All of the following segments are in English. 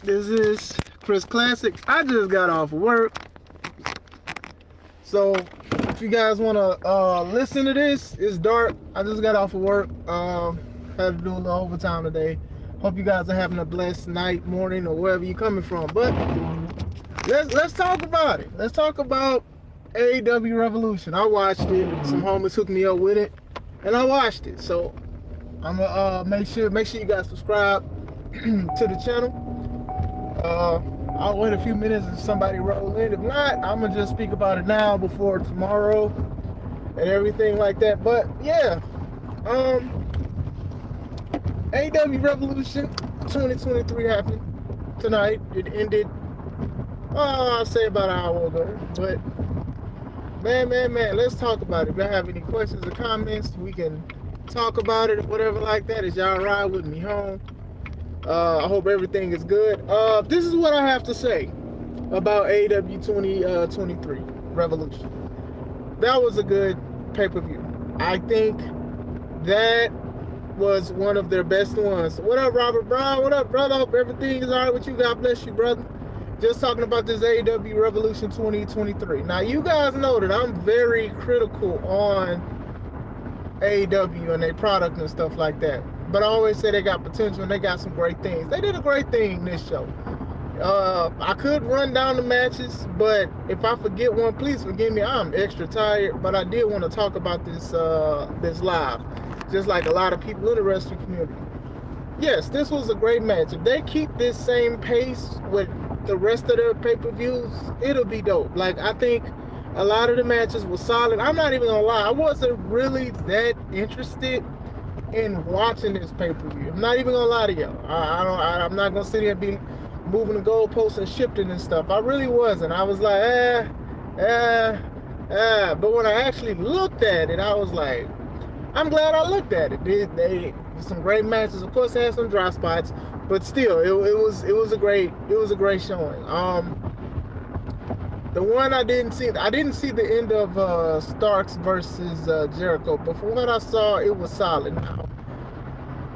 This is Chris Classic. I just got off of work. So if you guys want to listen to this, it's dark. I just got off of work. Had to do a little overtime today. Hope you guys are having a blessed night, morning, or wherever you're coming from. But let's talk about it. Let's talk about AEW Revolution. I watched it. Some homies hooked me up with it, and I watched it. So I'm gonna make sure you guys subscribe to the channel. I'll wait a few minutes if somebody roll in. If not, I'm gonna just speak about it now before tomorrow and everything like that. But yeah, AEW Revolution 2023 happened tonight. It ended, I'll say about an hour ago. But man, let's talk about it. If y'all have any questions or comments, we can talk about it or whatever like that as y'all ride with me home. I hope everything is good. This is what I have to say about AEW 2023 Revolution. That was a good pay-per-view. I think that was one of their best ones. What up, Robert Brown? What up, brother? Hope everything is all right with you. God bless you, brother. Just talking about this AEW Revolution 2023. Now, you guys know that I'm very critical on AEW and their product and stuff like that. But I always say they got potential and they got some great things. They did a great thing this show. I could run down the matches, but if I forget one, please forgive me. I'm extra tired, but I did want to talk about this live, just like a lot of people in the wrestling community. Yes, this was a great match. If they keep this same pace with the rest of their pay-per-views, it'll be dope. Like, I think a lot of the matches were solid. I'm not even gonna lie, I wasn't really that interested in watching this pay-per-view. I'm not even gonna lie to y'all. I'm not gonna sit here and be moving the goalposts and shifting and stuff. I really wasn't. I was like, but when I actually looked at it, I was like, I'm glad I looked at it. They some great matches. Of course, they had some dry spots, but still, it was a great showing. The one I didn't see the end of Starks versus Jericho, but from what I saw, it was solid. Now,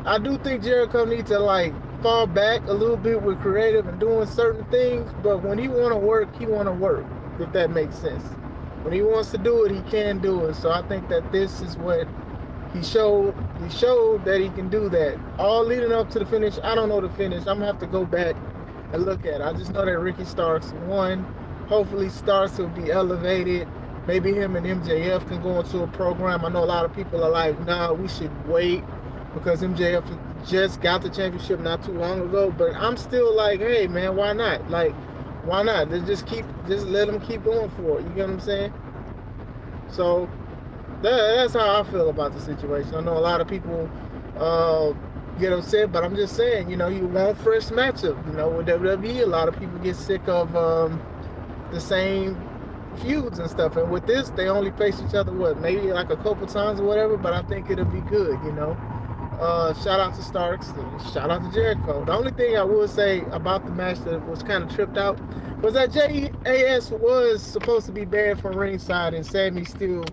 I do think Jericho needs to fall back a little bit with creative and doing certain things, but when he want to work, if that makes sense. When he wants to do it, he can do it. So I think that this is what he showed. He showed that he can do that. All leading up to the finish, I don't know the finish. I'm gonna have to go back and look at it. I just know that Ricky Starks won. Hopefully Starks will be elevated. Maybe him and MJF can go into a program. I know a lot of people are like, nah, we should wait because MJF just got the championship not too long ago. But I'm still like, hey man, why not? Why not? Just let them keep going for it. You get what I'm saying? So that's how I feel about the situation. I know a lot of people get upset, but I'm just saying, you want fresh matchup. With WWE, a lot of people get sick of the same feuds and stuff, and with this they only face each other maybe a couple times or whatever, but I think it'll be good. Shout out to Starks and shout out to Jericho. The only thing I would say about the match that was kind of tripped out was that JAS was supposed to be banned from ringside and Sammy still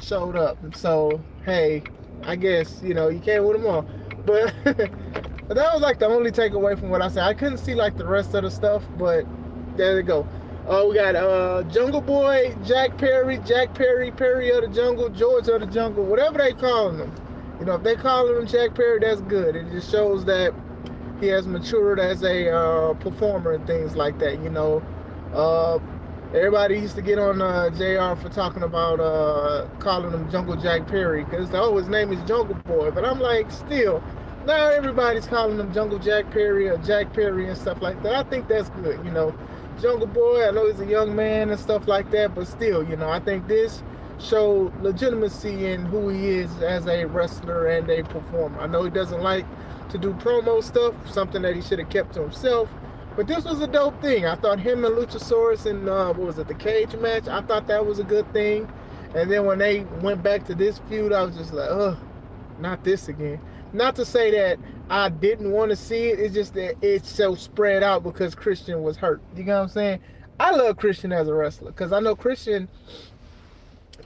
showed up, and so hey, I guess you can't win them all, but but that was the only takeaway from what I said. I couldn't see the rest of the stuff, but there you go. We got Jungle Boy, Jack Perry of the Jungle, George of the Jungle, whatever they calling him. If they calling him Jack Perry, that's good. It just shows that he has matured as a performer and things like that. Everybody used to get on JR for talking about calling him Jungle Jack Perry because his name is Jungle Boy. But I'm like, still, now everybody's calling him Jungle Jack Perry or Jack Perry and stuff like that. I think that's good. Jungle Boy, I know he's a young man and stuff like that, but still, I think this showed legitimacy in who he is as a wrestler and a performer. I know he doesn't like to do promo stuff, something that he should have kept to himself, but this was a dope thing. I thought him and Luchasaurus in, the cage match, I thought that was a good thing. And then when they went back to this feud, I was just like, ugh, not this again. Not to say that I didn't want to see it. It's just that it's so spread out because Christian was hurt. You know what I'm saying? I love Christian as a wrestler because I know Christian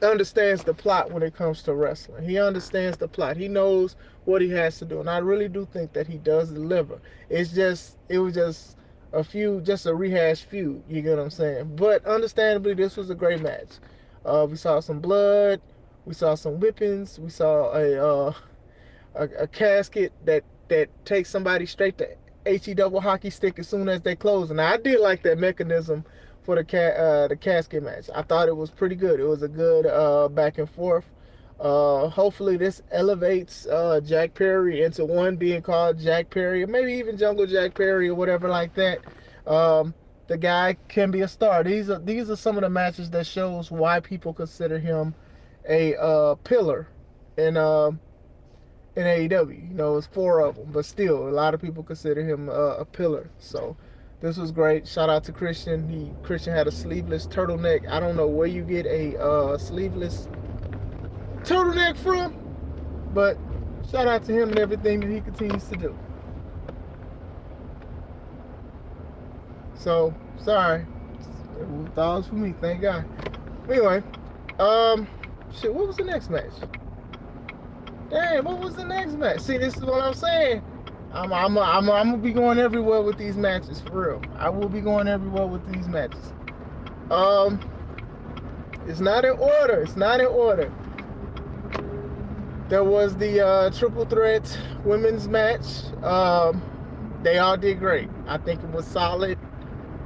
understands the plot when it comes to wrestling. He understands the plot. He knows what he has to do. And I really do think that he does deliver. It was just just a rehash feud. You get what I'm saying? But understandably, this was a great match. We saw some blood, we saw some whippings, we saw a casket that takes somebody straight to HE double hockey stick as soon as they close. And I did like that mechanism for the casket match. I thought it was pretty good. It was a good back and forth. Hopefully this elevates Jack Perry into one being called Jack Perry, or maybe even Jungle Jack Perry or whatever like that. The guy can be a star. These are some of the matches that shows why people consider him a pillar in AEW. You know, it's 4 of them, but still, a lot of people consider him a pillar. So this was great. Shout out to Christian. Christian had a sleeveless turtleneck. I don't know where you get a sleeveless turtleneck from, but shout out to him and everything that he continues to do. So sorry, that was for me. Thank God. Anyway, shit. What was the next match? Damn, what was the next match? See, this is what I'm saying. I'm gonna be going everywhere with these matches, for real. I will be going everywhere with these matches. It's not in order. It's not in order. There was the triple threat women's match. They all did great. I think it was solid.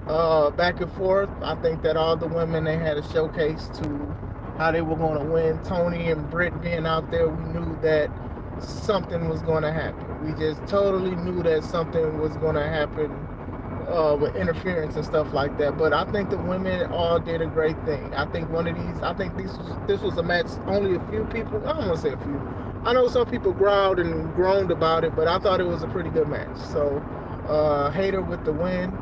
Back and forth. I think that all the women, they had a showcase to how they were going to win. Tony and Britt being out there, we knew that something was going to happen. We just totally knew that something was going to happen with interference and stuff like that. But I think the women all did a great thing. I think this was a match only a few people, I don't want to say a few. I know some people growled and groaned about it, but I thought it was a pretty good match. So, Hater with the win,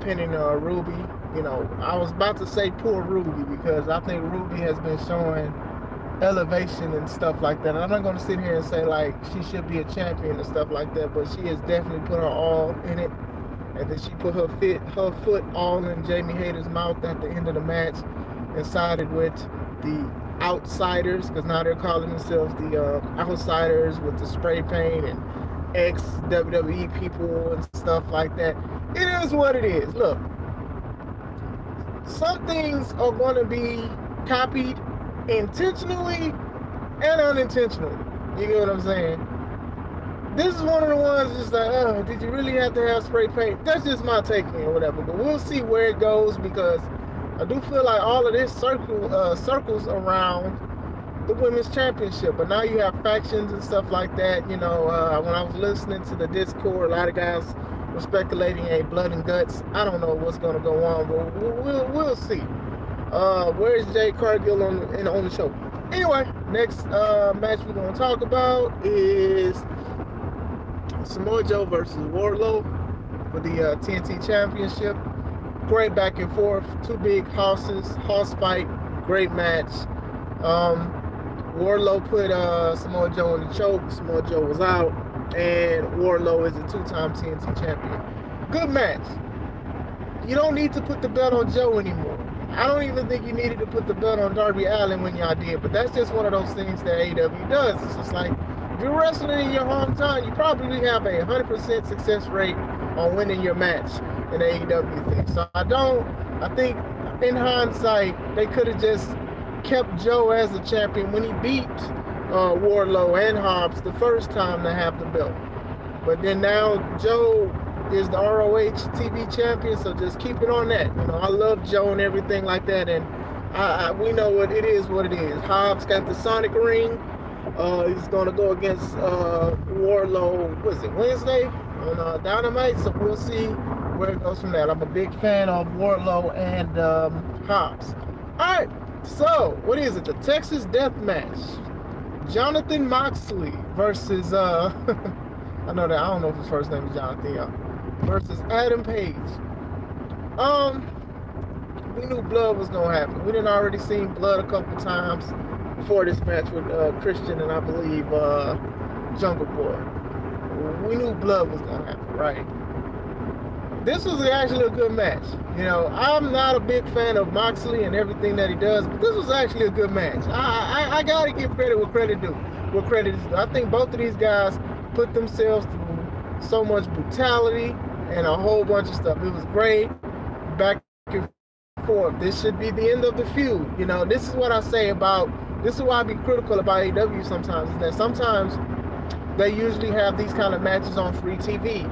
pinning Ruby. You know, I was about to say poor Ruby because I think Ruby has been showing elevation and stuff like that. And I'm not going to sit here and say like she should be a champion and stuff like that, but she has definitely put her all in it. And then she put her foot all in Jamie Hayter's mouth at the end of the match and sided with the outsiders, because now they're calling themselves the outsiders with the spray paint and ex-WWE people and stuff like that. It is what it is. Look, some things are going to be copied intentionally and unintentionally. You get what I'm saying? This is one of the ones just like, oh, did you really have to have spray paint? That's just my take or whatever. But we'll see where it goes, because I do feel like all of this circles around the women's championship. But now you have factions and stuff like that. You know, when I was listening to the Discord, a lot of guys were speculating a blood and guts. I don't know what's going to go on, but we'll see. Where's Jade Cargill on the show? Anyway, next match we're going to talk about is Samoa Joe versus Wardlow for the TNT Championship. Great back and forth. 2 big house fight. Great match. Wardlow put Samoa Joe in the choke. Samoa Joe was out. And Wardlow is a 2-time TNT champion. Good match. You don't need to put the belt on Joe anymore. I don't even think you needed to put the belt on Darby Allin when y'all did, but that's just one of those things that AEW does. It's just like, if you're wrestling in your hometown, you probably have a 100% success rate on winning your match in the AEW thing. So I think in hindsight, they could have just kept Joe as a champion when he beat Wardlow and Hobbs the first time to have the belt. But then now Joe is the ROH TV champion, so just keep it on that. You know, I love Joe and everything like that, and we know what it is. Hobbs got the Sonic ring. He's going to go against Wardlow, what is it, Wednesday on Dynamite, so we'll see where it goes from that. I'm a big fan of Wardlow and Hobbs. Alright, so what is it? The Texas Death Match. Jonathan Moxley versus I don't know if his first name is Jonathan, versus Adam Page. We knew blood was gonna happen. We didn't already seen blood a couple times before this match with Christian and I believe Jungle Boy. We knew blood was gonna happen, right? This was actually a good match. You know, I'm not a big fan of Moxley and everything that he does, but this was actually a good match. I gotta give credit where credit due. I think both of these guys put themselves through so much brutality. and a whole bunch of stuff. It was great, back and forth. This should be the end of the feud. You know, this is what I say about, this is why I be critical about AEW sometimes, is that sometimes they usually have these kind of matches on free TV.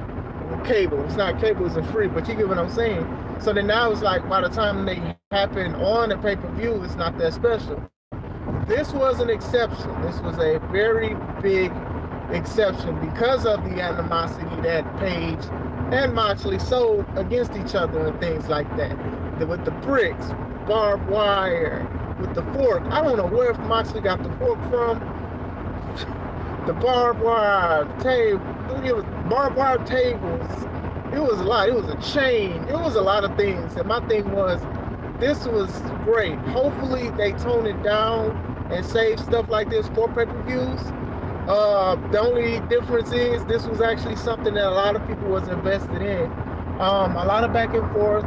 Cable. It's not cable, it's free, but you get what I'm saying. So then now it's like by the time they happen on a pay-per-view, it's not that special. This was an exception. This was a very big exception because of the animosity that Page and Moxley sold against each other and things like that. With the bricks, barbed wire, with the fork. I don't know where Moxley got the fork from. The barbed wire table. It was barbed wire tables. It was a lot. It was a chain. It was a lot of things. And my thing was, this was great. Hopefully they tone it down and save stuff like this for pay-per-views. The only difference is this was actually something that a lot of people was invested in. A lot of back and forth.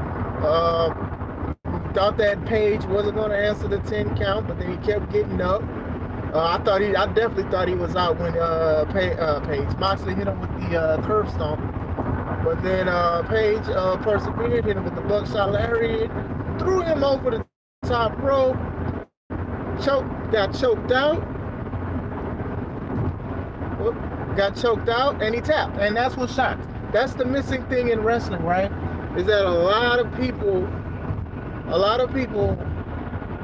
Thought that Page wasn't going to answer the 10 count, but then he kept getting up. I definitely thought he was out when Page Moxley hit him with the curb stomp. But then Page persevered, hit him with the buckshot lariat, threw him over the top rope, got choked out, and he tapped. And that's what shocked. That's the missing thing in wrestling, right? Is that a lot of people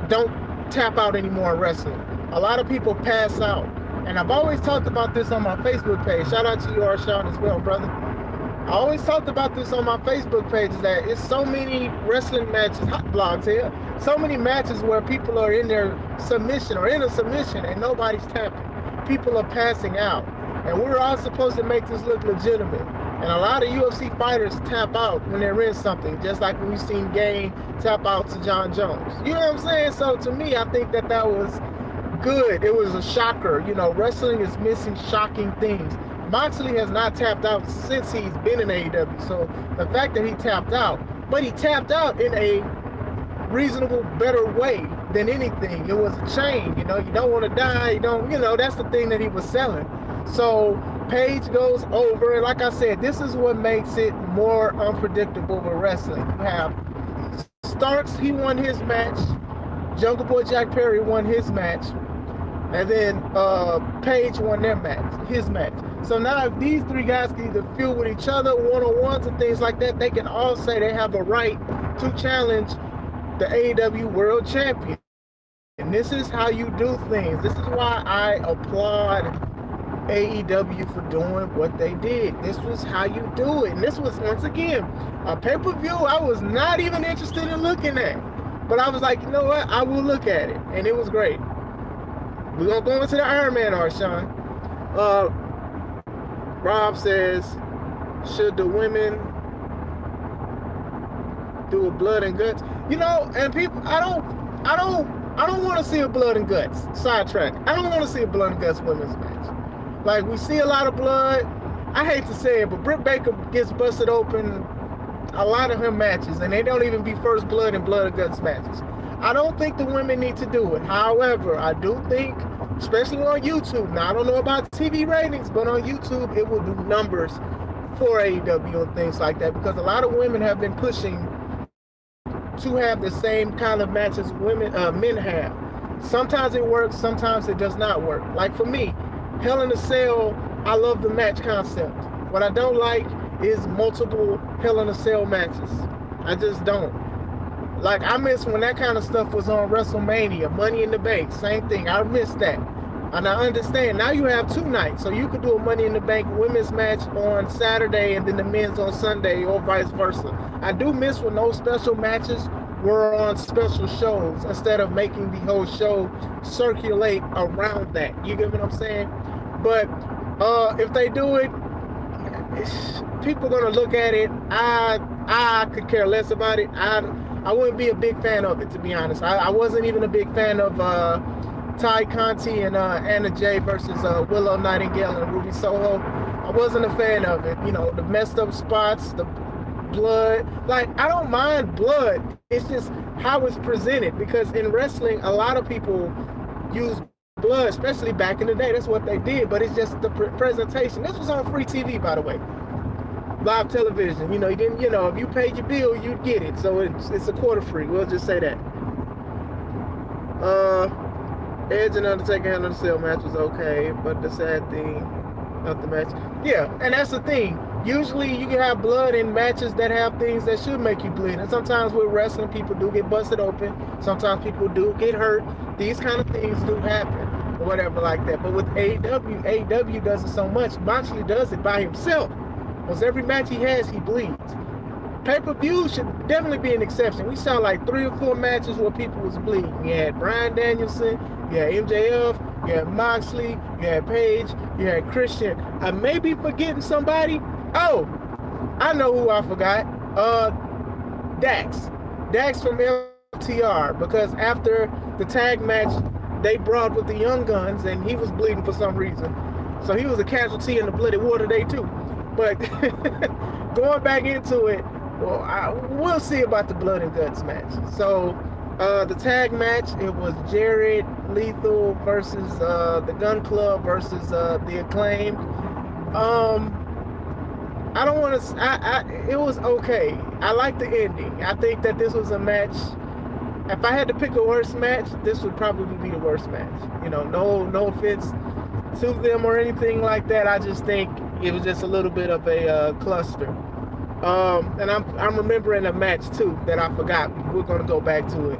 don't tap out anymore in wrestling. A lot of people pass out. And I've always talked about this on my Facebook page. Shout out to you, Arshawn, as well, brother. I always talked about this on my Facebook page, that it's so many wrestling matches, hot blogs here, so many matches where people are in their submission or in a submission and nobody's tapping. People are passing out. And we're all supposed to make this look legitimate. And a lot of UFC fighters tap out when they're in something, just like when we've seen Gain tap out to John Jones. You know what I'm saying? So to me, I think that was good. It was a shocker. You know, wrestling is missing shocking things. Moxley has not tapped out since he's been in AEW. So the fact that he tapped out, but he tapped out in a reasonable, better way than anything. It was a chain. You know, you don't want to die. That's the thing that he was selling. So Page goes over, and like I said, this is what makes it more unpredictable with wrestling. You have Starks, he won his match. Jungle Boy Jack Perry won his match. And then Page won his match. So now if these three guys can either feud with each other, one-on-ones and things like that, they can all say they have a right to challenge the AEW World Champion. And this is how you do things. This is why I applaud AEW for doing what they did. This was how you do it. And this was, once again, a pay-per-view I was not even interested in looking at. But I was like, you know what? I will look at it. And it was great. We're going to go into the Iron Man, Arshawn. Rob says, should the women do a blood and guts? You know, and people, I don't want to see a blood and guts. Sidetrack. I don't want to see a blood and guts women's match. Like, we see a lot of blood. I hate to say it, but Britt Baker gets busted open a lot of her matches, and they don't even be first blood and blood and guts matches. I don't think the women need to do it. However, I do think, especially on YouTube, now I don't know about TV ratings, but on YouTube, it will do numbers for AEW and things like that, because a lot of women have been pushing to have the same kind of matches men have. Sometimes it works, sometimes it does not work. Like for me, Hell in a Cell, I love the match concept. What I don't like is multiple Hell in a Cell matches. I just don't. Like, I miss when that kind of stuff was on WrestleMania, Money in the Bank, same thing. I miss that. And I understand, now you have 2 nights, so you could do a Money in the Bank women's match on Saturday and then the men's on Sunday, or vice versa. I do miss when those special matches were on special shows instead of making the whole show circulate around that. You get what I'm saying? But if they do it, people are gonna look at it. I could care less about it. I wouldn't be a big fan of it, to be honest. I wasn't even a big fan of Ty Conti and Anna Jay versus Willow Nightingale and Ruby Soho. I wasn't a fan of it. You know, the messed up spots, the blood. Like, I don't mind blood. It's just how it's presented, because in wrestling, a lot of people use blood, especially back in the day. That's what they did, but it's just the presentation. This was on free TV, by the way. live television. You know, you didn't. You know, if you paid your bill, you'd get it. So it's a quarter free. We'll just say that. Edge and Undertaker Hell in a Cell match was okay, but the sad thing of the match, yeah, and that's the thing. Usually, you can have blood in matches that have things that should make you bleed, and sometimes with wrestling, people do get busted open. Sometimes people do get hurt. These kind of things do happen, or whatever like that. But with AEW does it so much. Moxley does it by himself. Because every match he has, he bleeds. Pay-per-view should definitely be an exception. We saw like 3 or 4 matches where people was bleeding. You had Bryan Danielson, you had MJF, you had Moxley, you had Paige, you had Christian. I may be forgetting somebody. Oh, I know who I forgot. Dax. Dax from FTR. Because after the tag match, they brought with the Young Guns, and he was bleeding for some reason. So he was a casualty in the Bloody War today too. But going back into it, well, we'll see about the Blood and Guts match. So the tag match, it was Jarrett Lethal versus the Gun Club versus the Acclaimed. I don't want to. It was okay. I like the ending. I think that this was a match. If I had to pick a worst match, this would probably be the worst match. You know, no offense to them or anything like that. I just think it was just a little bit of a cluster. And I'm remembering a match too that I forgot. We're gonna go back to it.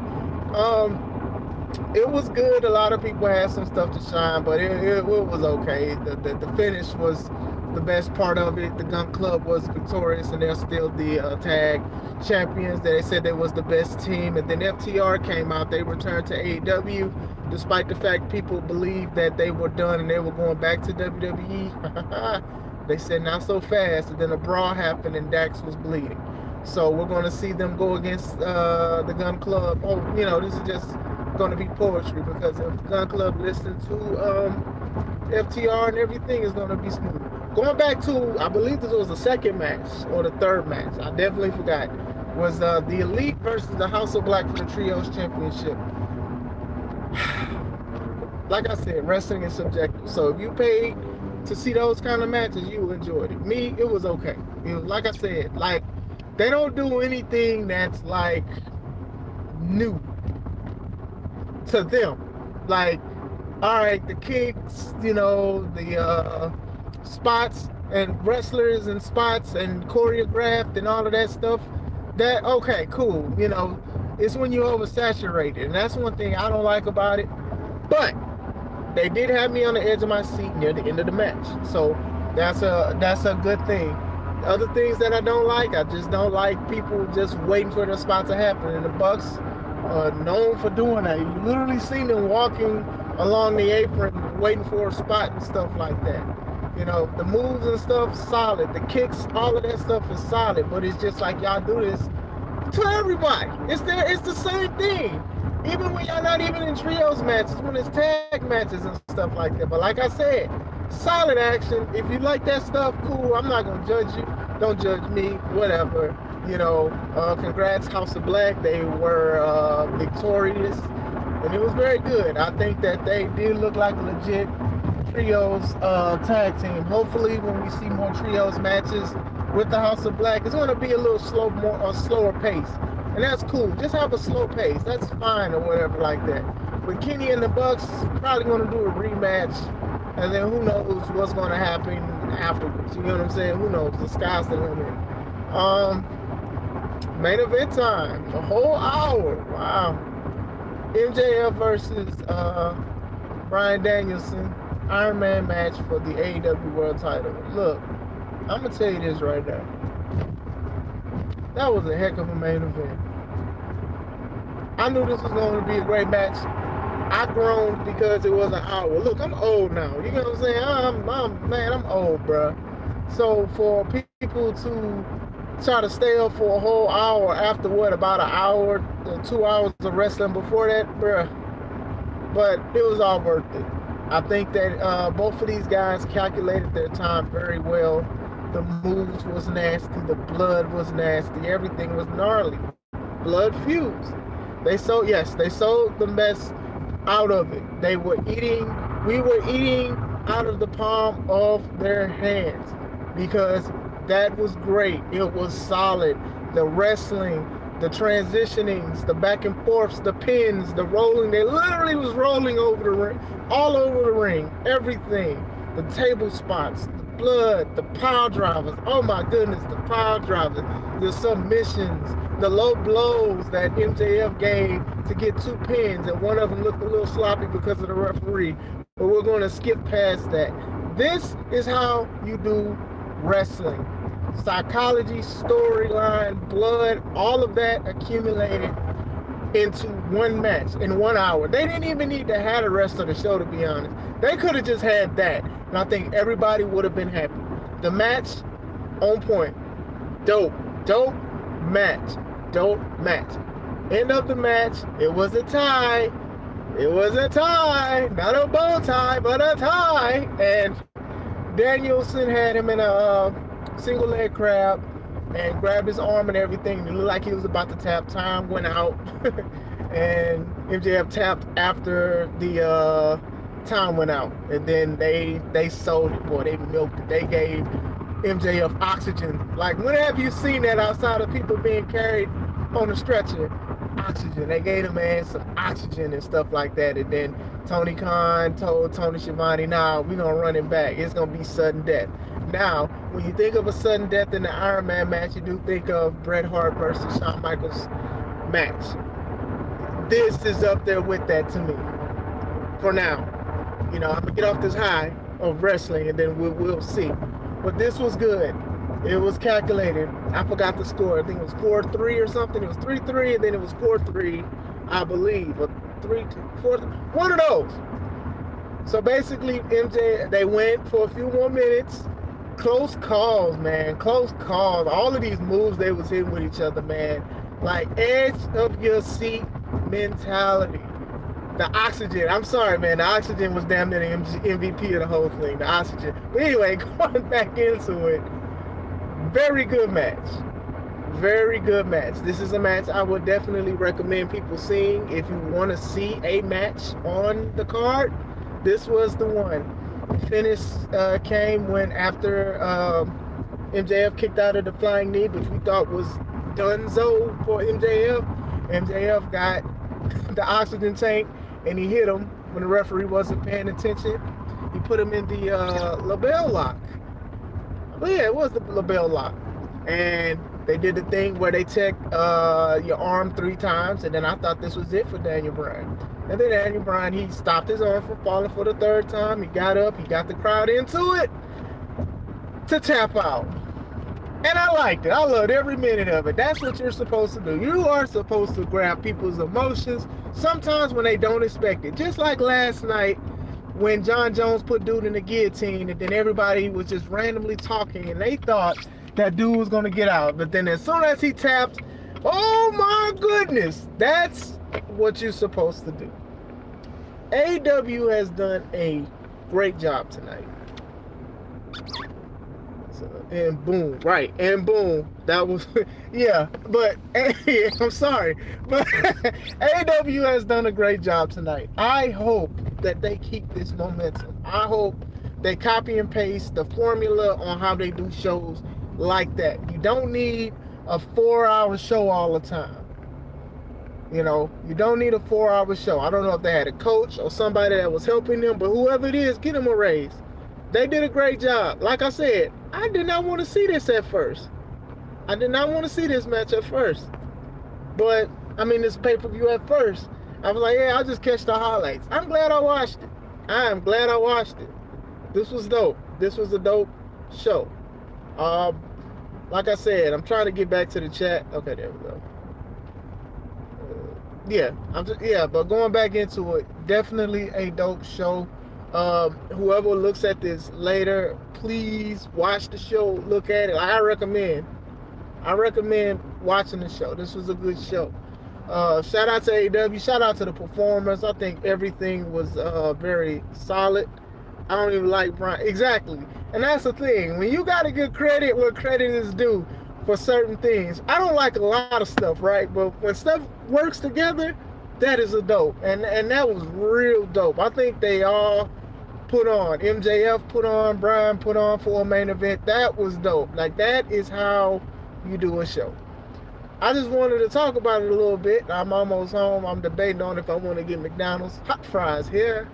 It was good. A lot of people had some stuff to shine, but it was okay. The finish was the best part of it. The Gun Club was victorious, and they're still the tag champions. They said they was the best team, and then FTR came out. They returned to AEW, despite the fact people believed that they were done and they were going back to WWE. They said not so fast, and then a brawl happened and Dax was bleeding. So we're going to see them go against the Gun Club. Oh, you know, this is just going to be poetry, because if the Gun Club listens to FTR and everything, is going to be smooth. Going back to, I believe this was the second match or the third match, I definitely forgot, was the Elite versus the House of Black for the Trios Championship. Like I said, wrestling is subjective. So if you paid to see those kind of matches, you enjoyed it. Me, it was okay. It was, like I said, like, they don't do anything that's like new to them. Like, all right, the kicks, you know, the spots and wrestlers and spots and choreographed and all of that stuff, that, okay, cool. You know, it's when you oversaturate it, and that's one thing I don't like about it. But they did have me on the edge of my seat near the end of the match, so that's a good thing. Other things that I don't like, I just don't like people just waiting for their spot to happen. And the Bucks are known for doing that. You literally seen them walking along the apron waiting for a spot and stuff like that. You know, the moves and stuff, solid. The kicks, all of that stuff is solid, but it's just like y'all do this to everybody. It's the same thing. Even when y'all not even in trios matches, when it's tag matches and stuff like that. But like I said, solid action. If you like that stuff, cool. I'm not gonna judge you. Don't judge me. Whatever. You know, congrats House of Black. They were victorious, and it was very good. I think that they did look like a legit trios tag team. Hopefully, when we see more trios matches with the House of Black, it's gonna be a little slower pace. And that's cool. Just have a slow pace. That's fine or whatever like that. With Kenny and the Bucks, probably going to do a rematch. And then who knows what's going to happen afterwards. You know what I'm saying? Who knows? The sky's the limit. Main event time. A whole hour. Wow. MJF versus Bryan Danielson. Iron Man match for the AEW World title. Look, I'm going to tell you this right now. That was a heck of a main event. I knew this was going to be a great match. I groaned because it was an hour. Look, I'm old now. You know what I'm saying? I'm old, bro. So for people to try to stay up for a whole hour after what, about an hour or 2 hours of wrestling before that, bro. But it was all worth it. I think that both of these guys calculated their time very well. The moves was nasty, the blood was nasty, everything was gnarly. Blood fused. They sold the best out of it. We were eating out of the palm of their hands, because That was great. It was solid. The wrestling, the transitionings, the back and forths, the pins, the rolling. They literally was rolling over the ring, all over the ring, everything. The table spots, the blood, the pile drivers. Oh my goodness, the pile drivers, the submissions, the low blows that MJF gave to get 2 pins, and one of them looked a little sloppy because of the referee. But we're going to skip past that. This is how you do wrestling. Psychology, storyline, blood, all of that accumulated into one match in 1 hour. They didn't even need to have the rest of the show, to be honest. They could have just had that, and I think everybody would have been happy. The match, on point. Dope match. End of the match, it was a tie. Not a bow tie, but a tie. And Danielson had him in a single leg crab and grabbed his arm and everything. It looked like he was about to tap. Time went out. And MJF tapped after the time went out. And then they sold it, boy. They milked it. They gave MJF oxygen. Like, when have you seen that outside of people being carried on a stretcher? Oxygen. They gave the man some oxygen and stuff like that. And then Tony Khan told Tony Schiavone, nah, we're going to run it back. It's going to be sudden death. Now, when you think of a sudden death in the Iron Man match, you do think of Bret Hart versus Shawn Michaels match. This is up there with that to me. For now. You know, I'm going to get off this high of wrestling, and then we'll see. But this was good. It was calculated. I forgot the score. I think it was 4-3 or something. It was 3-3, and then it was 4-3, I believe. Or 3-2, 4, one of those. So basically, MJ, they went for a few more minutes. Close calls, man. Close calls. All of these moves they was hitting with each other, man. Like, edge of your seat mentality. The oxygen. I'm sorry, man. The oxygen was damn near the MVP of the whole thing. The oxygen. But anyway, going back into it. Very good match. Very good match. This is a match I would definitely recommend people seeing. If you want to see a match on the card, this was the one. Finish came when after MJF kicked out of the flying knee, which we thought was donezo for MJF. MJF got the oxygen tank and he hit him when the referee wasn't paying attention. He put him in the label lock. But yeah, it was the label lock. And they did the thing where they check your arm 3 times, and then I thought this was it for Daniel Bryan. And then Daniel Bryan, he stopped his arm from falling for the 3rd time. He got up, he got the crowd into it to tap out. And I liked it. I loved every minute of it. That's what you're supposed to do. You are supposed to grab people's emotions sometimes when they don't expect it. Just like last night when John Jones put dude in the guillotine, and then everybody was just randomly talking, and they thought that dude was going to get out. But then as soon as he tapped, oh my goodness, that's what you're supposed to do. AEW has done a great job tonight. And boom, right, and boom, that was, yeah, but, I'm sorry, but AEW has done a great job tonight. I hope that they keep this momentum. I hope they copy and paste the formula on how they do shows like that. You don't need a 4-hour show all the time. You know, you don't need a 4-hour show. I don't know if they had a coach or somebody that was helping them, but whoever it is, get them a raise. They did a great job. Like I said, I did not want to see this at first. I did not want to see this match at first. But, I mean, this pay-per-view at first. I was like, yeah, I'll just catch the highlights. I'm glad I watched it. I am glad I watched it. This was dope. This was a dope show. Like I said, I'm trying to get back to the chat. Okay, there we go. But going back into it, definitely a dope show. Whoever looks at this later, please watch the show, look at it. I recommend watching the show. This was a good show. Shout out to AEW, shout out to the performers. I think everything was very solid. I don't even like Brian. Exactly. And that's the thing. When you gotta give credit where credit is due for certain things. I don't like a lot of stuff, right? But when stuff works together, that is a dope. And that was real dope. I think they all put on, MJF put on, Brian put on for a main event. That was dope. Like, that is how you do a show. I just wanted to talk about it a little bit. I'm almost home. I'm debating on if I want to get McDonald's hot fries here.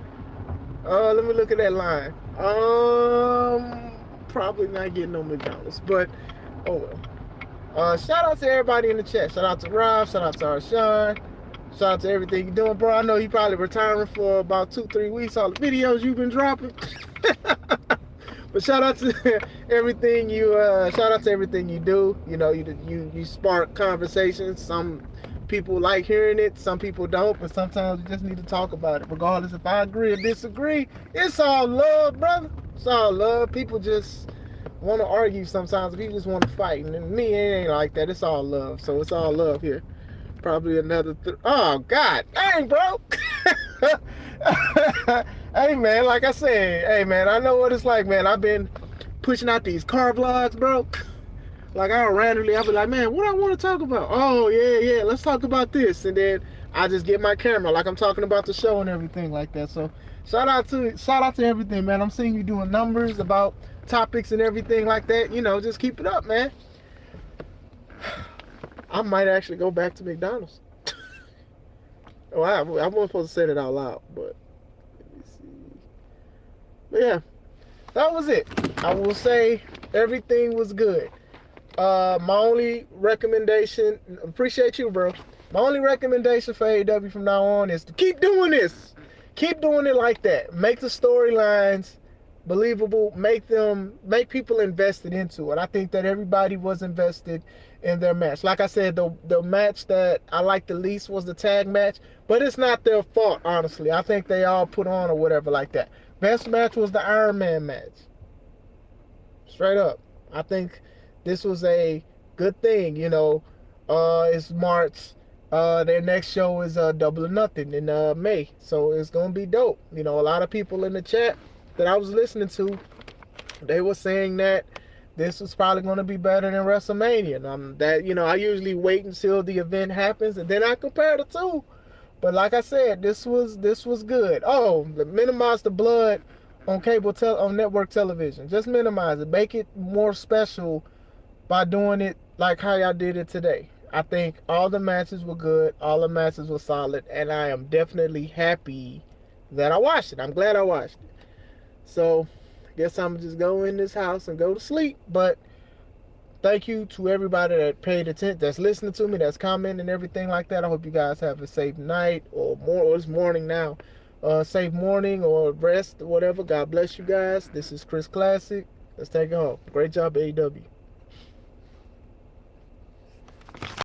Let me look at that line. Probably not getting no McDonald's, but oh well. Shout out to everybody in the chat. Shout out to Rob. Shout out to Arshawn. Shout out to everything you're doing, bro. I know you probably retiring for about 2-3 weeks. All the videos you've been dropping. But shout out to everything you. Shout out to everything you do. You know, you spark conversations. Some people like hearing it. Some people don't. But sometimes you just need to talk about it, regardless if I agree or disagree. It's all love, brother. It's all love. People just want to argue sometimes. People just want to fight, and me, it ain't like that. It's all love. So it's all love here. Probably another. Oh God, dang, bro. Hey man, like I said, hey man, I know what it's like, man. I've been pushing out these car vlogs, bro. Like I'll be like, man, what I want to talk about? Oh yeah, let's talk about this, and then I just get my camera, like I'm talking about the show and everything like that. So shout out to everything, man. I'm seeing you doing numbers about topics and everything like that. You know, just keep it up, man. I might actually go back to McDonald's. Oh, I wasn't supposed to say that out loud, but let me see. But yeah, that was it. I will say everything was good. My only recommendation, appreciate you, bro. My only recommendation for AEW from now on is to keep doing this. Keep doing it like that. Make the storylines believable. Make people invested into it. I think that everybody was invested in their match. Like I said, the match that I liked the least was the tag match, but it's not their fault, honestly. I think they all put on or whatever like that. Best match was the Iron Man match. Straight up. I think this was a good thing, you know. It's March. Their next show is Double or Nothing in May. So it's going to be dope. You know, a lot of people in the chat that I was listening to, they were saying that this was probably going to be better than WrestleMania. That, you know, I usually wait until the event happens and then I compare the two. But like I said, this was good. Oh, minimize the blood on on network television. Just minimize it. Make it more special by doing it like how y'all did it today. I think all the matches were good. All the matches were solid. And I am definitely happy that I watched it. I'm glad I watched it. So, I guess I'm just go in this house and go to sleep. But thank you to everybody that paid attention, that's listening to me, that's commenting and everything like that. I hope you guys have a safe night or it's morning now. Safe morning or rest or whatever. God bless you guys. This is Chris Classic. Let's take it home. Great job, AEW.